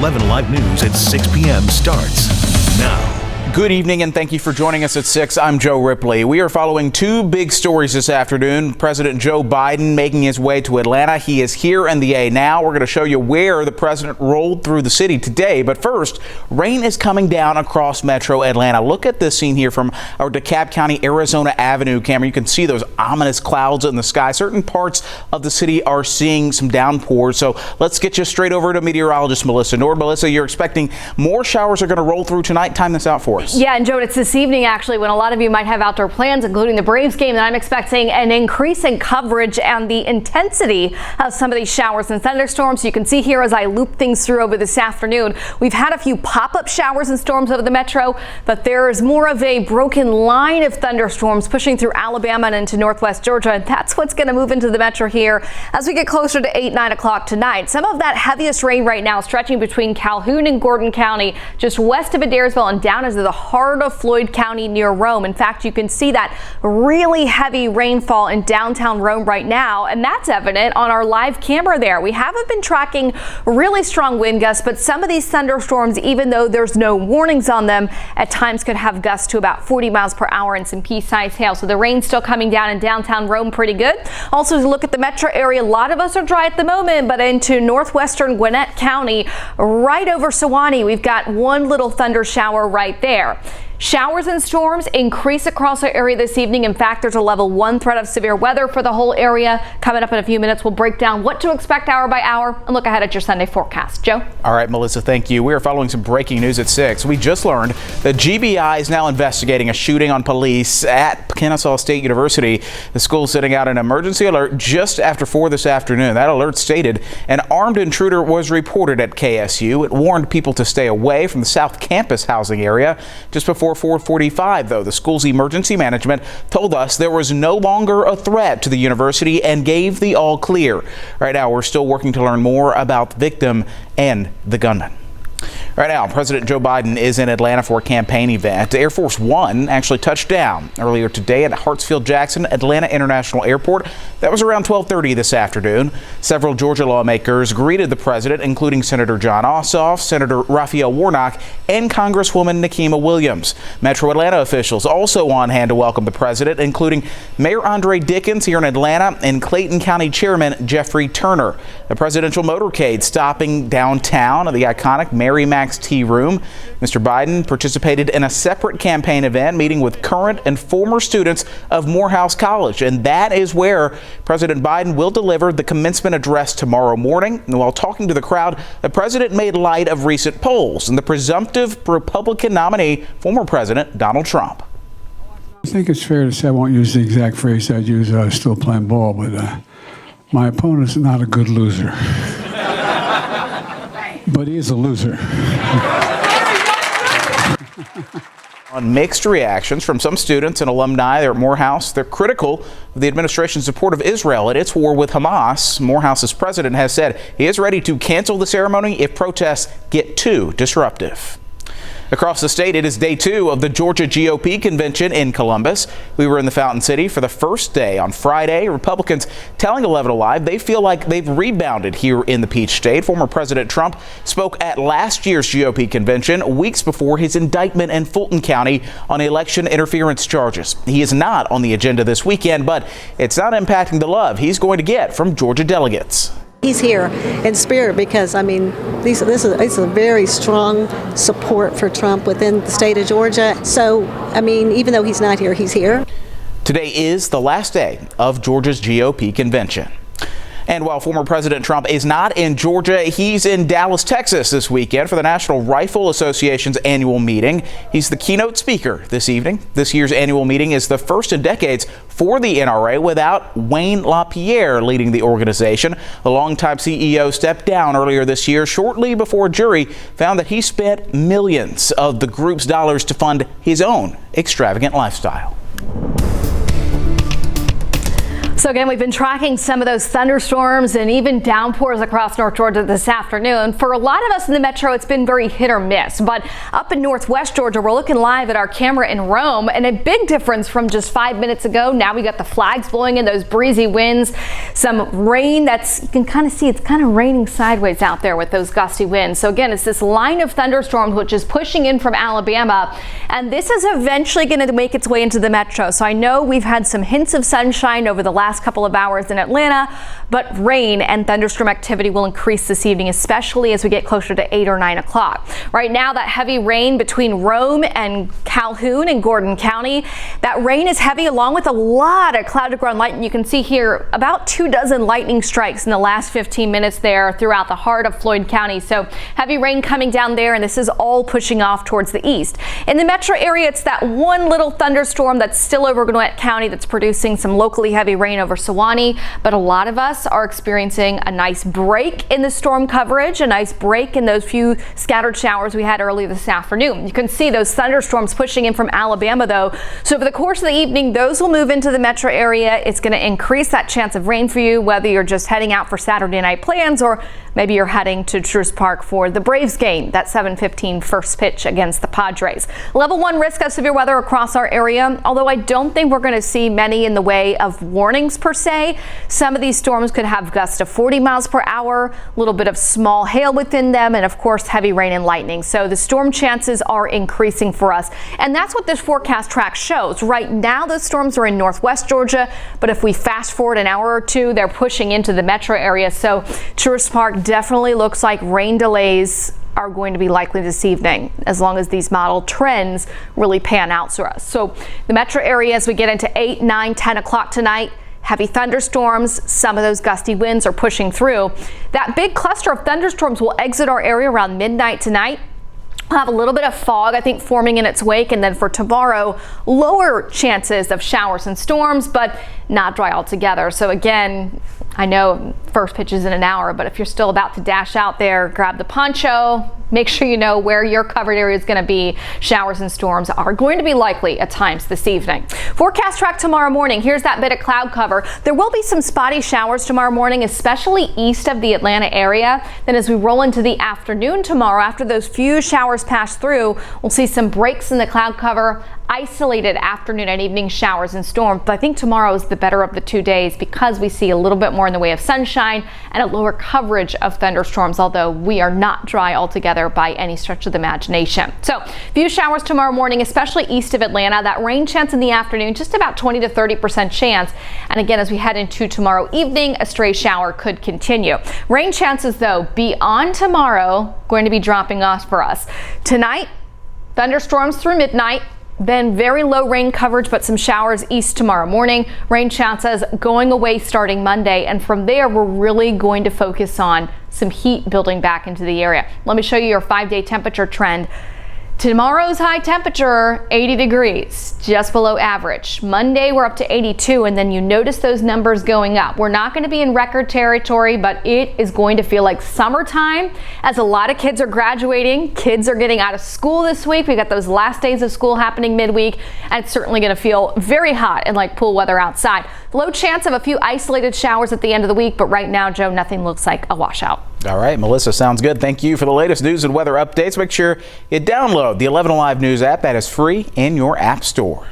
11 Alive News at 6 p.m. starts now. Good evening and thank you for joining us at 6. I'm Joe Ripley. We are following two big stories this afternoon. President Joe Biden making his way to Atlanta. He is here in the A now. We're going to show you where the president rolled through the city today. But first, rain is coming down across metro Atlanta. Look at this scene here from our DeKalb County, Arizona Avenue camera. You can see those ominous clouds in the sky. Certain parts of the city are seeing some downpours. So let's get you straight over to meteorologist Melissa Nord. Melissa, you're expecting more showers are going to roll through tonight. Time this out for us. Yeah, and Joe, it's this evening actually when a lot of you might have outdoor plans, including the Braves game, that I'm expecting an increase in coverage and the intensity of some of these showers and thunderstorms. You can see here as I loop things through over this afternoon, we've had a few pop-up showers and storms over the metro, but there's more of a broken line of thunderstorms pushing through Alabama and into northwest Georgia. And that's what's going to move into the metro here as we get closer to 8, 9 o'clock tonight. Some of that heaviest rain right now stretching between Calhoun and Gordon County, just west of Adairsville and down into the heart of Floyd County near Rome. In fact, you can see that really heavy rainfall in downtown Rome right now, and that's evident on our live camera there. We haven't been tracking really strong wind gusts, but some of these thunderstorms, even though there's no warnings on them, at times could have gusts to about 40 miles per hour and some pea-sized hail. So the rain's still coming down in downtown Rome pretty good. Also, to look at the metro area, a lot of us are dry at the moment, but into northwestern Gwinnett County, right over Sewanee, we've got one little thunder shower right there. Showers and storms increase across our area this evening. In fact, there's a level 1 threat of severe weather for the whole area. Coming up in a few minutes, we'll break down what to expect hour by hour and look ahead at your Sunday forecast. Joe? All right, Melissa, thank you. We are following some breaking news at 6. We just learned that GBI is now investigating a shooting on police at Kennesaw State University. The school sending out an emergency alert just after 4 this afternoon. That alert stated an armed intruder was reported at KSU. It warned people to stay away from the South Campus housing area. Just before 4:45, though, the school's emergency management told us there was no longer a threat to the university and gave the all clear. Right now, we're still working to learn more about the victim and the gunman. Right now, President Joe Biden is in Atlanta for a campaign event. Air Force One actually touched down earlier today at Hartsfield-Jackson Atlanta International Airport. That was around 12:30 this afternoon. Several Georgia lawmakers greeted the president, including Senator John Ossoff, Senator Raphael Warnock, and Congresswoman Nikema Williams. Metro Atlanta officials also on hand to welcome the president, including Mayor Andre Dickens here in Atlanta and Clayton County Chairman Jeffrey Turner. The presidential motorcade stopping downtown at the iconic Mary Mac's Tea Room. Mr. Biden participated in a separate campaign event, meeting with current and former students of Morehouse College. And that is where President Biden will deliver the commencement address tomorrow morning. And while talking to the crowd, the president made light of recent polls and the presumptive Republican nominee, former President Donald Trump. I think it's fair to say, I won't use the exact phrase I'd use, I was still playing ball, but my opponent's not a good loser. But he is a loser. On mixed reactions from some students and alumni there at Morehouse, they're critical of the administration's support of Israel at its war with Hamas. Morehouse's president has said he is ready to cancel the ceremony if protests get too disruptive. Across the state, it is day 2 of the Georgia GOP convention in Columbus. We were in the Fountain City for the first day on Friday. Republicans telling 11Alive they feel like they've rebounded here in the Peach State. Former President Trump spoke at last year's GOP convention weeks before his indictment in Fulton County on election interference charges. He is not on the agenda this weekend, but it's not impacting the love he's going to get from Georgia delegates. He's here in spirit because, I mean, this is a very strong support for Trump within the state of Georgia. So, I mean, even though he's not here, he's here. Today is the last day of Georgia's GOP convention. And while former President Trump is not in Georgia, he's in Dallas, Texas this weekend for the National Rifle Association's annual meeting. He's the keynote speaker this evening. This year's annual meeting is the first in decades for the NRA without Wayne LaPierre leading the organization. The longtime CEO stepped down earlier this year, shortly before a jury found that he spent millions of the group's dollars to fund his own extravagant lifestyle. So again, we've been tracking some of those thunderstorms and even downpours across North Georgia this afternoon. For a lot of us in the metro, it's been very hit or miss. But up in Northwest Georgia, we're looking live at our camera in Rome, and a big difference from just 5 minutes ago. Now we got the flags blowing in, those breezy winds, some rain you can kind of see it's kind of raining sideways out there with those gusty winds. So again, it's this line of thunderstorms which is pushing in from Alabama, and this is eventually going to make its way into the metro. So I know we've had some hints of sunshine over the last couple of hours in Atlanta, but rain and thunderstorm activity will increase this evening, especially as we get closer to 8 or 9 o'clock. Right now, that heavy rain between Rome and Calhoun and Gordon County, that rain is heavy along with a lot of cloud to ground lightning. You can see here about 24 lightning strikes in the last 15 minutes there throughout the heart of Floyd County. So heavy rain coming down there, and this is all pushing off towards the east. In the metro area, it's that one little thunderstorm that's still over Gwinnett County that's producing some locally heavy rain over Sewanee, but a lot of us are experiencing a nice break in the storm coverage, a nice break in those few scattered showers we had early this afternoon. You can see those thunderstorms pushing in from Alabama though. So over the course of the evening, those will move into the metro area. It's going to increase that chance of rain for you, whether you're just heading out for Saturday night plans or maybe you're heading to Truist Park for the Braves game, that 7:15 first pitch against the Padres. Level 1 risk of severe weather across our area, although I don't think we're going to see many in the way of warnings per se. Some of these storms could have gusts of 40 miles per hour, a little bit of small hail within them, and of course heavy rain and lightning. So the storm chances are increasing for us. And that's what this forecast track shows. Right now, those storms are in Northwest Georgia, but if we fast forward an hour or two, they're pushing into the metro area. So Truist Park definitely looks like rain delays are going to be likely this evening, as long as these model trends really pan out for us. So the metro area, as we get into 8, 9, 10 o'clock tonight, heavy thunderstorms, some of those gusty winds are pushing through. That big cluster of thunderstorms will exit our area around midnight tonight. We'll have a little bit of fog, I think, forming in its wake, and then for tomorrow, lower chances of showers and storms, but not dry altogether. So again, I know first pitch is in an hour, but if you're still about to dash out there, grab the poncho, make sure you know where your covered area is going to be. Showers and storms are going to be likely at times this evening. Forecast track tomorrow morning. Here's that bit of cloud cover. There will be some spotty showers tomorrow morning, especially east of the Atlanta area. Then as we roll into the afternoon tomorrow, after those few showers pass through, we'll see some breaks in the cloud cover, isolated afternoon and evening showers and storms. But I think tomorrow is the better of the 2 days because we see a little bit more in the way of sunshine and a lower coverage of thunderstorms, although we are not dry altogether by any stretch of the imagination. So few showers tomorrow morning, especially east of Atlanta. That rain chance in the afternoon, just about 20 to 30% chance. And again, as we head into tomorrow evening, a stray shower could continue. Rain chances, though, beyond tomorrow going to be dropping off for us. Tonight, thunderstorms through midnight. Then very low rain coverage, but some showers east tomorrow morning. Rain chances going away starting Monday. And from there, we're really going to focus on some heat building back into the area. Let me show you your 5-day temperature trend. Tomorrow's high temperature, 80 degrees, just below average. Monday, we're up to 82, and then you notice those numbers going up. We're not going to be in record territory, but it is going to feel like summertime as a lot of kids are graduating. Kids are getting out of school this week. We got those last days of school happening midweek, and it's certainly going to feel very hot and like pool weather outside. Low chance of a few isolated showers at the end of the week, but right now, Joe, nothing looks like a washout. All right, Melissa, sounds good. Thank you for the latest news and weather updates. Make sure you download the 11Alive News app. That is free in your app store.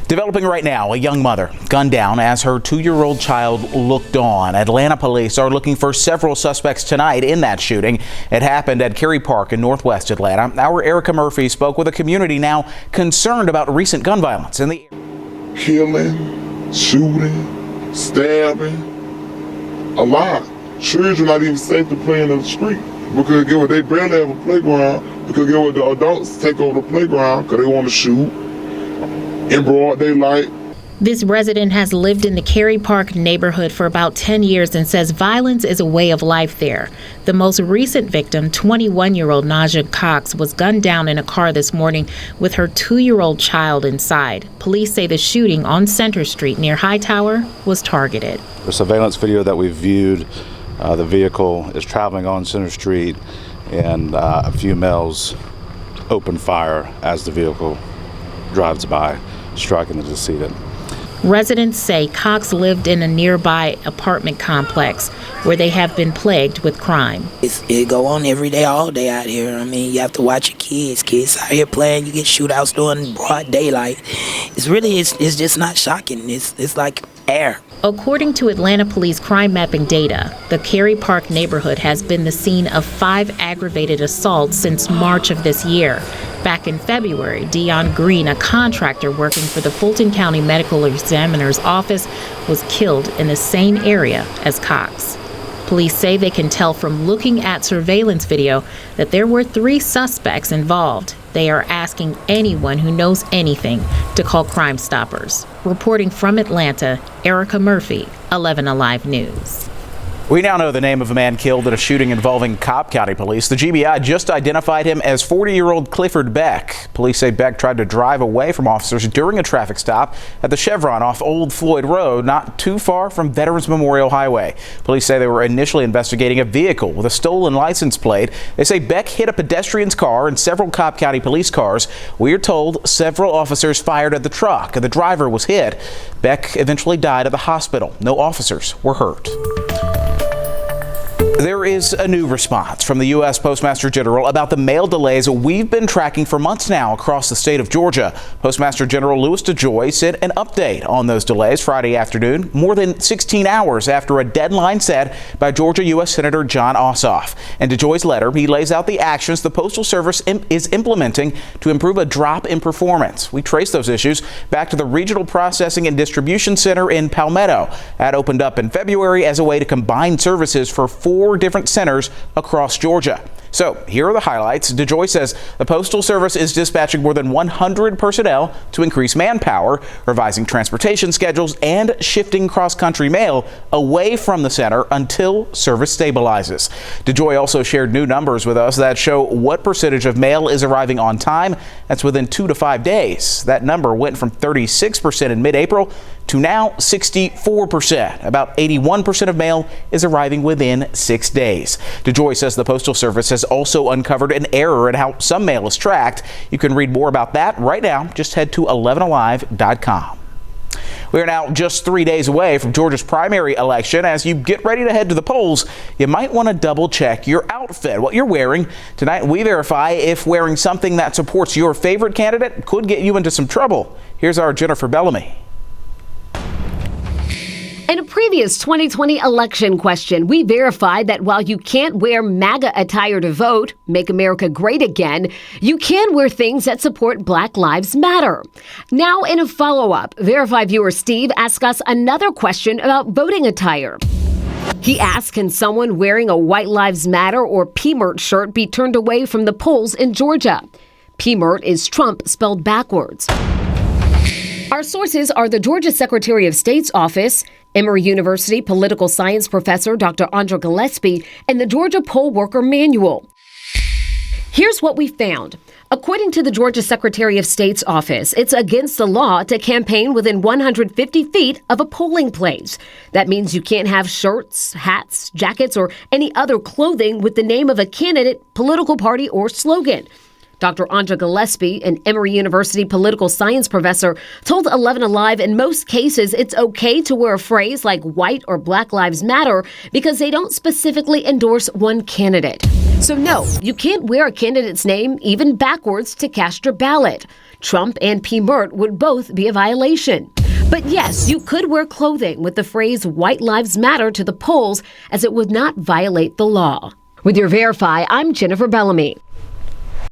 Developing right now, a young mother gunned down as her 2-year-old child looked on. Atlanta police are looking for several suspects tonight in that shooting. It happened at Cary Park in Northwest Atlanta. Our Erica Murphy spoke with a community now concerned about recent gun violence in the area. Killing, shooting, stabbing, a lot. Children not even safe to play in the street because they barely have a playground because the adults take over the playground because they want to shoot in broad daylight. This resident has lived in the Cary Park neighborhood for about 10 years and says violence is a way of life there. The most recent victim, 21-year-old Naja Cox, was gunned down in a car this morning with her 2-year-old child inside. Police say the shooting on Center Street near Hightower was targeted. The surveillance video that we viewed, the vehicle is traveling on Center Street, and a few males open fire as the vehicle drives by, striking the decedent. Residents say Cox lived in a nearby apartment complex where they have been plagued with crime. It go on every day, all day out here. I mean, you have to watch your kids. Kids out here playing. You get shootouts during broad daylight. It's just not shocking. It's like air. According to Atlanta Police crime mapping data, the Cary Park neighborhood has been the scene of 5 aggravated assaults since March of this year. Back in February, Dion Green, a contractor working for the Fulton County Medical Examiner's office, was killed in the same area as Cox. Police say they can tell from looking at surveillance video that there were 3 suspects involved. They are asking anyone who knows anything to call Crime Stoppers. Reporting from Atlanta, Erica Murphy, 11Alive News. We now know the name of a man killed in a shooting involving Cobb County Police. The GBI just identified him as 40-year-old Clifford Beck. Police say Beck tried to drive away from officers during a traffic stop at the Chevron off Old Floyd Road, not too far from Veterans Memorial Highway. Police say they were initially investigating a vehicle with a stolen license plate. They say Beck hit a pedestrian's car and several Cobb County police cars. We are told several officers fired at the truck and the driver was hit. Beck eventually died at the hospital. No officers were hurt. There is a new response from the U.S. Postmaster General about the mail delays we've been tracking for months now across the state of Georgia. Postmaster General Louis DeJoy sent an update on those delays Friday afternoon, more than 16 hours after a deadline set by Georgia U.S. Senator Jon Ossoff. In DeJoy's letter, he lays out the actions the Postal Service is implementing to improve a drop in performance. We trace those issues back to the Regional Processing and Distribution Center in Palmetto. That opened up in February as a way to combine services for 4 different centers across Georgia. So here are the highlights. DeJoy says the Postal Service is dispatching more than 100 personnel to increase manpower, revising transportation schedules, and shifting cross-country mail away from the center until service stabilizes. DeJoy also shared new numbers with us that show what percentage of mail is arriving on time. That's within 2 to 5 days. That number went from 36% in mid-April to now 64%. About 81% of mail is arriving within 6 days. DeJoy says the Postal Service has also uncovered an error in how some mail is tracked. You can read more about that right now. Just head to 11alive.com. We are now just 3 days away from Georgia's primary election. As you get ready to head to the polls, you might want to double check your outfit, what you're wearing. Tonight, we verify if wearing something that supports your favorite candidate could get you into some trouble. Here's our Jennifer Bellamy. In a previous 2020 election question, we verified that while you can't wear MAGA attire to vote, Make America Great Again, you can wear things that support Black Lives Matter. Now, in a follow-up, Verify viewer Steve asked us another question about voting attire. He asked, can someone wearing a White Lives Matter or PMERT shirt be turned away from the polls in Georgia? PMERT is Trump spelled backwards. Our sources are the Georgia Secretary of State's office, Emory University political science professor Dr. Andra Gillespie, and the Georgia Poll Worker Manual. Here's what we found. According to the Georgia Secretary of State's office, it's against the law to campaign within 150 feet of a polling place. That means you can't have shirts, hats, jackets, or any other clothing with the name of a candidate, political party, or slogan. Dr. Andra Gillespie, an Emory University political science professor, told 11Alive in most cases it's okay to wear a phrase like white or Black Lives Matter because they don't specifically endorse one candidate. So no, you can't wear a candidate's name even backwards to cast your ballot. Trump and PMERT would both be a violation. But yes, you could wear clothing with the phrase White Lives Matter to the polls as it would not violate the law. With your Verify, I'm Jennifer Bellamy.